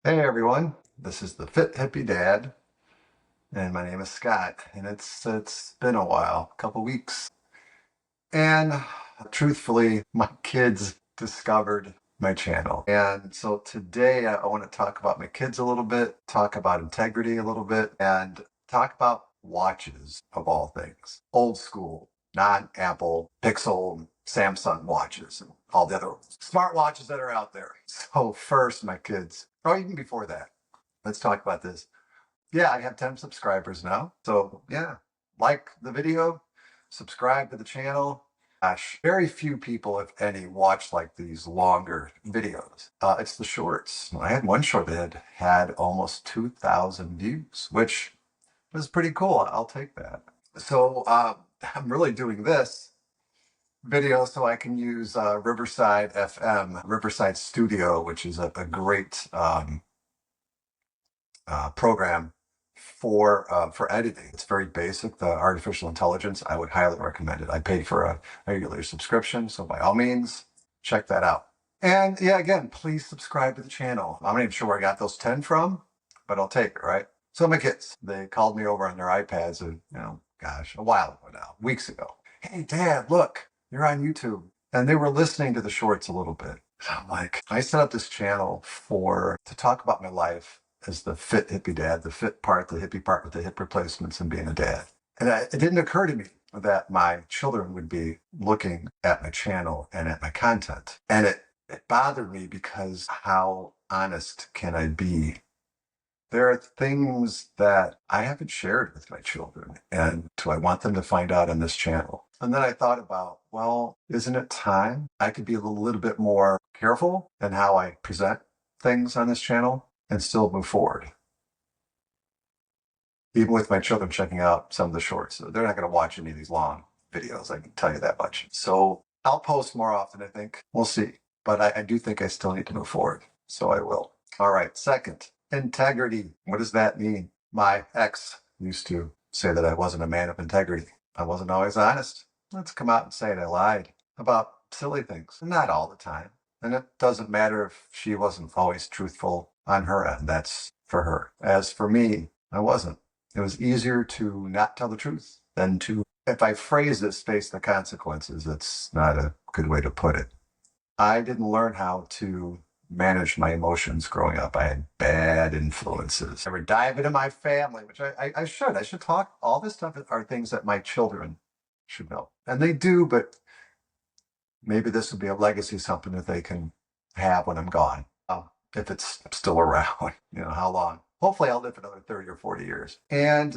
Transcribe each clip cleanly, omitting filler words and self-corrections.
Hey everyone, this is the Fit Hippie Dad, and my name is Scott, and it's been a while, a couple weeks. And truthfully, my kids discovered my channel. And so today I want to talk about my kids a little bit, talk about integrity a little bit, and talk about watches of all things. Old school, non-Apple, Pixel, Samsung watches, and all the other smart watches that are out there. So first, my kids, or even before that, let's talk about this. Yeah, I have 10 subscribers now. So yeah, like the video, subscribe to the channel. Gosh, very few people, if any, watch like these longer videos. It's the shorts. I had one short that had almost 2,000 views, which was pretty cool. I'll take that. So I'm really doing this video so I can use Riverside FM, Riverside Studio, which is a great program for editing. It's very basic. The artificial intelligence, I would highly recommend it. I pay for a regular subscription, so by all means, check that out. And yeah, again, please subscribe to the channel. I'm not even sure where I got those 10 from, but I'll take it, right? So my kids, they called me over on their iPads, gosh, a while ago now, weeks ago. Hey, Dad, look, you're on YouTube. And they were listening to the shorts a little bit. So I'm like, I set up this channel to talk about my life as the fit hippie dad, the fit part, the hippie part with the hip replacements and being a dad. And it didn't occur to me that my children would be looking at my channel and at my content. And it bothered me because how honest can I be? There are things that I haven't shared with my children, and do I want them to find out on this channel? And then I thought about, well, isn't it time I could be a little bit more careful in how I present things on this channel and still move forward? Even with my children checking out some of the shorts, they're not going to watch any of these long videos, I can tell you that much. So I'll post more often, I think. We'll see. But I do think I still need to move forward. So I will. All right. Second, integrity. What does that mean? My ex used to say that I wasn't a man of integrity. I wasn't always honest. Let's come out and say it. I lied about silly things. Not all the time. And it doesn't matter if she wasn't always truthful on her end. That's for her. As for me, I wasn't. It was easier to not tell the truth than to, if I phrase this, face the consequences. That's not a good way to put it. I didn't learn how to manage my emotions growing up. I had bad influences. I would dive into my family, which I should. I should talk. All this stuff are things that my children should know. And they do, but maybe this would be a legacy, something that they can have when I'm gone. If it's still around, how long? Hopefully I'll live for another 30 or 40 years. And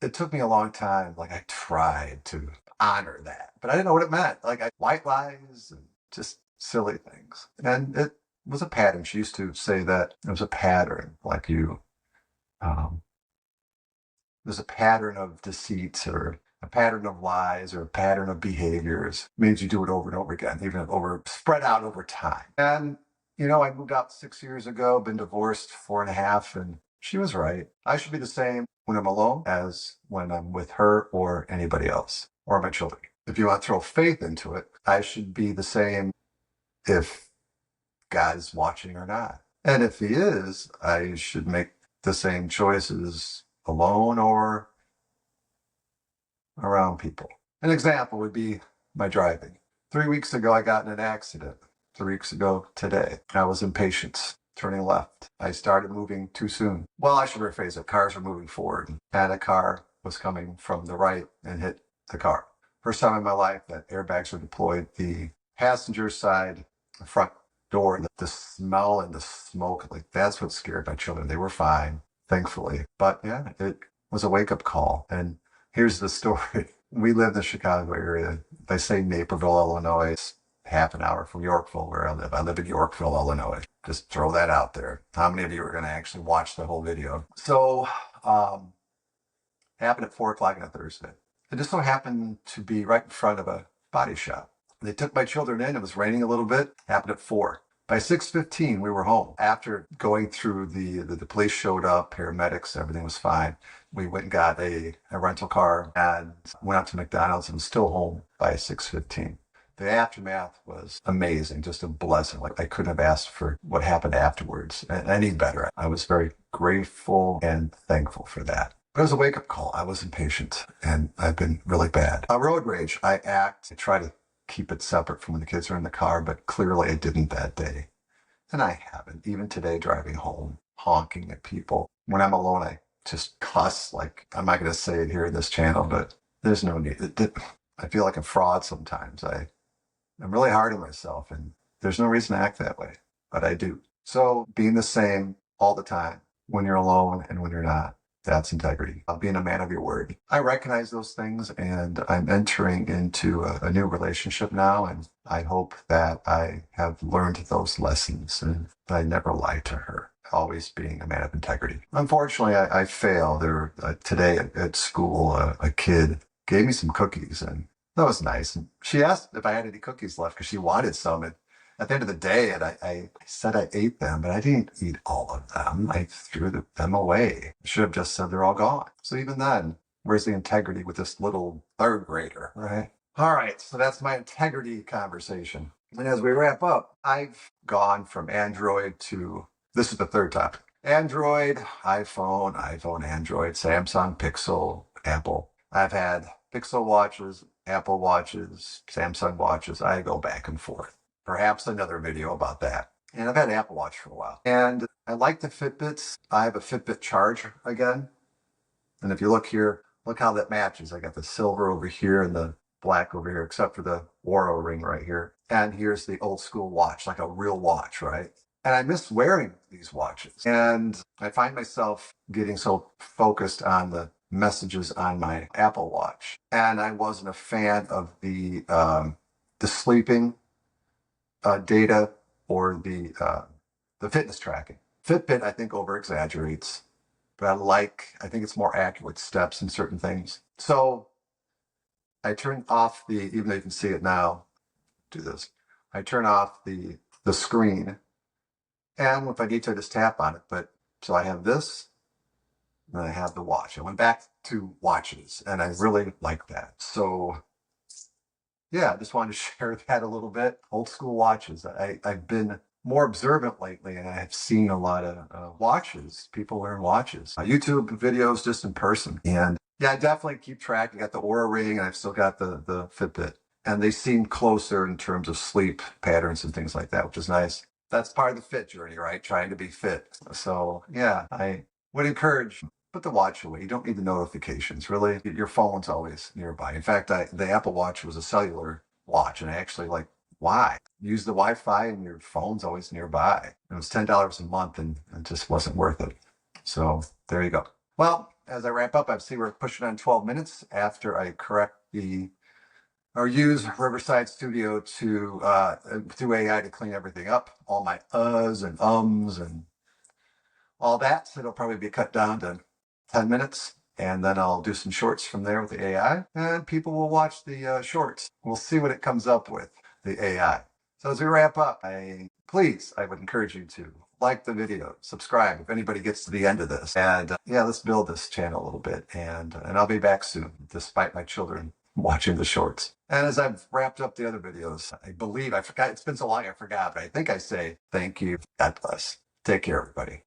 it took me a long time. Like I tried to honor that, but I didn't know what it meant. White lies and just silly things. And it was a pattern. She used to say that it was a pattern, there's a pattern of deceit or a pattern of lies or a pattern of behaviors. It means you do it over and over again, even spread out over time. And, I moved out 6 years ago, been divorced 4.5, and she was right. I should be the same when I'm alone as when I'm with her or anybody else or my children. If you want to throw faith into it, I should be the same if God's watching or not. And if he is, I should make the same choices alone or around people. An example would be my driving. 3 weeks ago, I got in an accident. 3 weeks ago today, I was impatient, turning left. I started moving too soon. Well, I should rephrase it. Cars were moving forward, and a car was coming from the right and hit the car. First time in my life that airbags were deployed. The passenger side, the front door, the smell and the smoke, that's what scared my children. They were fine, thankfully. But yeah, it was a wake-up call. And here's the story. We live in the Chicago area. They say Naperville, Illinois. It's half an hour from Yorkville, where I live. I live in Yorkville, Illinois. Just throw that out there. How many of you are going to actually watch the whole video? So, happened at 4 o'clock on a Thursday. It just so happened to be right in front of a body shop. They took my children in. It was raining a little bit. Happened at 4. By 6:15, we were home. After going through the police showed up, paramedics, everything was fine. We went and got a rental car and went out to McDonald's and was still home by 6:15. The aftermath was amazing, just a blessing. Like I couldn't have asked for what happened afterwards any better. I was very grateful and thankful for that. But it was a wake-up call. I was impatient, and I've been really bad. Road rage, I try to keep it separate from when the kids are in the car, but clearly I didn't that day. And I haven't. Even today, driving home, honking at people. When I'm alone, I just cuss. Like, I'm not going to say it here in this channel, but there's no need. I feel like a fraud sometimes. I'm really hard on myself, and there's no reason to act that way, but I do. So being the same all the time, when you're alone and when you're not, that's integrity. Being a man of your word. I recognize those things, and I'm entering into a new relationship now, and I hope that I have learned those lessons and I never lied to her. Always being a man of integrity. Unfortunately, I failed. Today at school, a kid gave me some cookies, and that was nice. And she asked if I had any cookies left because she wanted some. And at the end of the day, and I said I ate them, but I didn't eat all of them. I threw them away. I should have just said they're all gone. So even then, where's the integrity with this little third grader, right? All right, so that's my integrity conversation. And as we wrap up, I've gone from Android to, this is the third topic. Android, iPhone, Android, Samsung, Pixel, Apple. I've had Pixel watches, Apple watches, Samsung watches. I go back and forth. Perhaps another video about that. And I've had an Apple Watch for a while. And I like the Fitbits. I have a Fitbit Charge again. And if you look here, look how that matches. I got the silver over here and the black over here, except for the Ouro ring right here. And here's the old school watch, like a real watch, right? And I miss wearing these watches. And I find myself getting so focused on the messages on my Apple Watch. And I wasn't a fan of the sleeping data or the fitness tracking. Fitbit, I think, over exaggerates, but I think it's more accurate with steps and certain things. So I turned off even though you can see it now, do this. I turn off the screen, and if I need to, I just tap on it. But so I have this, and I have the watch. I went back to watches, and I really like that. So yeah, I just wanted to share that a little bit. Old school watches. I've been more observant lately, and I have seen a lot of watches, people wearing watches. YouTube videos just in person. And yeah, I definitely keep track. I got the Oura ring, and I've still got the Fitbit. And they seem closer in terms of sleep patterns and things like that, which is nice. That's part of the fit journey, right? Trying to be fit. So yeah, I would encourage, put the watch away. You don't need the notifications, really. Your phone's always nearby. In fact, the Apple Watch was a cellular watch, and I actually why? Use the Wi-Fi and your phone's always nearby. It was $10 a month, and it just wasn't worth it. So there you go. Well, as I wrap up, I see we're pushing on 12 minutes after I correct or use Riverside Studio to through AI to clean everything up, all my uhs and ums and all that. So it'll probably be cut down to 10 minutes. And then I'll do some shorts from there with the AI, and people will watch the shorts. We'll see what it comes up with, the AI. So as we wrap up, I would encourage you to like the video, subscribe if anybody gets to the end of this. And yeah, let's build this channel a little bit. And I'll be back soon, despite my children watching the shorts. And as I've wrapped up the other videos, I forgot, it's been so long I forgot, but I think I say thank you, God bless. Take care, everybody.